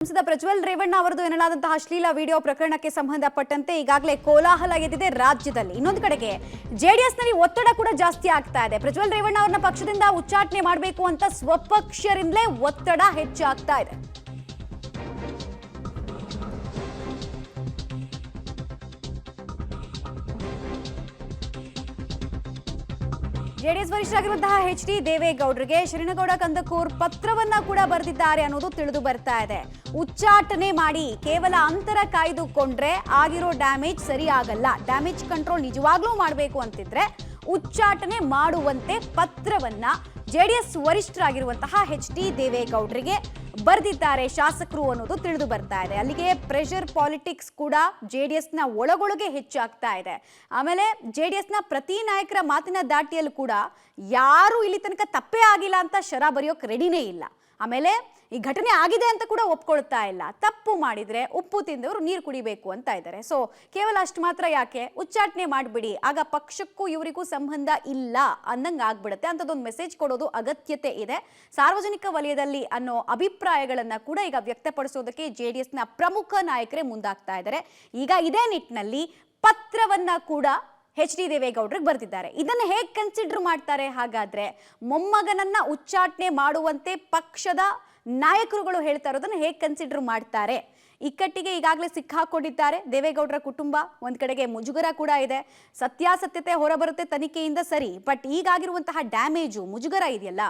ಸಂಸದ ಪ್ರಜ್ವಲ್ ರೇವಣ್ಣ ಅವರದು ಎನ್ನಲಾದಂತಹ ಅಶ್ಲೀಲ ವಿಡಿಯೋ ಪ್ರಕರಣಕ್ಕೆ ಸಂಬಂಧಪಟ್ಟಂತೆ ಈಗಾಗಲೇ ಕೋಲಾಹಲ ಎದ್ದಿದೆ ರಾಜ್ಯದಲ್ಲಿ. ಇನ್ನೊಂದು ಕಡೆಗೆ ಜೆಡಿಎಸ್ನಲ್ಲಿ ಒತ್ತಡ ಕೂಡ ಜಾಸ್ತಿ ಆಗ್ತಾ ಇದೆ. ಪ್ರಜ್ವಲ್ ರೇವಣ್ಣ ಅವರನ್ನ ಪಕ್ಷದಿಂದ ಉಚ್ಚಾಟನೆ ಮಾಡಬೇಕು ಅಂತ ಸ್ವಪಕ್ಷರಿಂದಲೇ ಒತ್ತಡ ಹೆಚ್ಚಾಗ್ತಾ ಇದೆ. ಜೆಡಿಎಸ್ ವರಿಷ್ಠರಾಗಿರುವಂತಹ ಎಚ್.ಡಿ. ದೇವೇಗೌಡರಿಗೆ ಶ್ರೀನಗೌಡ ಕಂದಕೂರ್ ಪತ್ರವನ್ನ ಕೂಡ ಬರೆದಿದ್ದಾರೆ ಅನ್ನೋದು ತಿಳಿದು ಬರ್ತಾ ಇದೆ. ಉಚ್ಚಾಟನೆ ಮಾಡಿ ಕೇವಲ ಅಂತರ ಕಾಯ್ದುಕೊಂಡ್ರೆ ಆಗಿರೋ ಡ್ಯಾಮೇಜ್ ಸರಿ ಆಗಲ್ಲ, ಡ್ಯಾಮೇಜ್ ಕಂಟ್ರೋಲ್ ನಿಜವಾಗ್ಲೂ ಮಾಡಬೇಕು ಅಂತಿದ್ರೆ ಉಚ್ಚಾಟನೆ ಮಾಡುವಂತೆ ಪತ್ರವನ್ನ ಜೆಡಿಎಸ್ ವರಿಷ್ಠರಾಗಿರುವಂತಹ ಎಚ್.ಡಿ. ದೇವೇಗೌಡರಿಗೆ ಬರೆದಿದ್ದಾರೆ ಶಾಸಕರು ಅನ್ನೋದು ತಿಳಿದು ಬರ್ತಾ ಇದೆ. ಅಲ್ಲಿಗೆ ಪ್ರೆಷರ್ ಪಾಲಿಟಿಕ್ಸ್ ಕೂಡ ಜೆಡಿಎಸ್ನ ಒಳಗೊಳಗೆ ಹೆಚ್ಚಾಗ್ತಾ ಇದೆ. ಆಮೇಲೆ ಜೆಡಿಎಸ್ನ ಪ್ರತಿ ನಾಯಕರ ಮಾತಿನ ದಾಟಿಯಲ್ಲೂ ಕೂಡ ಯಾರು ಇಲ್ಲಿ ತನಕ ತಪ್ಪೇ ಆಗಿಲ್ಲ ಅಂತ ಶರ ಬರೆಯೋಕೆ ರೆಡಿನೇ ಇಲ್ಲ. ಆಮೇಲೆ ಈ ಘಟನೆ ಆಗಿದೆ ಅಂತ ಕೂಡ ಒಪ್ಕೊಳ್ತಾ ಇಲ್ಲ. ತಪ್ಪು ಮಾಡಿದ್ರೆ ಉಪ್ಪು ತಿಂದವರು ನೀರು ಕುಡಿಬೇಕು ಅಂತ ಇದ್ದಾರೆ. ಸೊ ಕೇವಲ ಅಷ್ಟು ಮಾತ್ರ ಯಾಕೆ, ಉಚ್ಚಾಟನೆ ಮಾಡಿಬಿಡಿ, ಆಗ ಪಕ್ಷಕ್ಕೂ ಇವರಿಗೂ ಸಂಬಂಧ ಇಲ್ಲ ಅನ್ನಂಗೆ ಆಗ್ಬಿಡುತ್ತೆ ಅಂತದೊಂದು ಮೆಸೇಜ್ ಕೊಡೋದು ಅಗತ್ಯತೆ ಇದೆ ಸಾರ್ವಜನಿಕ ವಲಯದಲ್ಲಿ ಅನ್ನೋ ಅಭಿಪ್ರಾಯಗಳನ್ನ ಕೂಡ ಈಗ ವ್ಯಕ್ತಪಡಿಸೋದಕ್ಕೆ ಜೆಡಿಎಸ್ನ ಪ್ರಮುಖ ನಾಯಕರೇ ಮುಂದಾಗ್ತಾ ಇದ್ದಾರೆ. ಈಗ ಇದೇ ನಿಟ್ಟಿನಲ್ಲಿ ಪತ್ರವನ್ನ ಕೂಡ ಎಚ್.ಡಿ. ದೇವೇಗೌಡರಿಗೆ ಬರೆದಿದ್ದಾರೆ. ಇದನ್ನು ಹೇಗೆ ಕನ್ಸಿಡರ್ ಮಾಡ್ತಾರೆ ಹಾಗಾದ್ರೆ? ಮೊಮ್ಮಗನನ್ನ ಉಚ್ಚಾಟನೆ ಮಾಡುವಂತೆ ಪಕ್ಷದ ನಾಯಕರುಗಳು ಹೇಳ್ತಾ ಇರೋದನ್ನ ಹೇಗೆ ಕನ್ಸಿಡರ್ ಮಾಡ್ತಾರೆ? ಇಕ್ಕಟ್ಟಿಗೆ ಈಗಾಗಲೇ ಸಿಕ್ಕಾಕೊಂಡಿದ್ದಾರೆ ದೇವೇಗೌಡರ ಕುಟುಂಬ. ಒಂದ್ ಕಡೆಗೆ ಮುಜುಗರ ಕೂಡ ಇದೆ. ಸತ್ಯಾಸತ್ಯತೆ ಹೊರಬರುತ್ತೆ ತನಿಖೆಯಿಂದ, ಸರಿ, ಬಟ್ ಈಗಾಗಿರುವಂತಹ ಡ್ಯಾಮೇಜು ಮುಜುಗರ ಇದೆಯಲ್ಲ,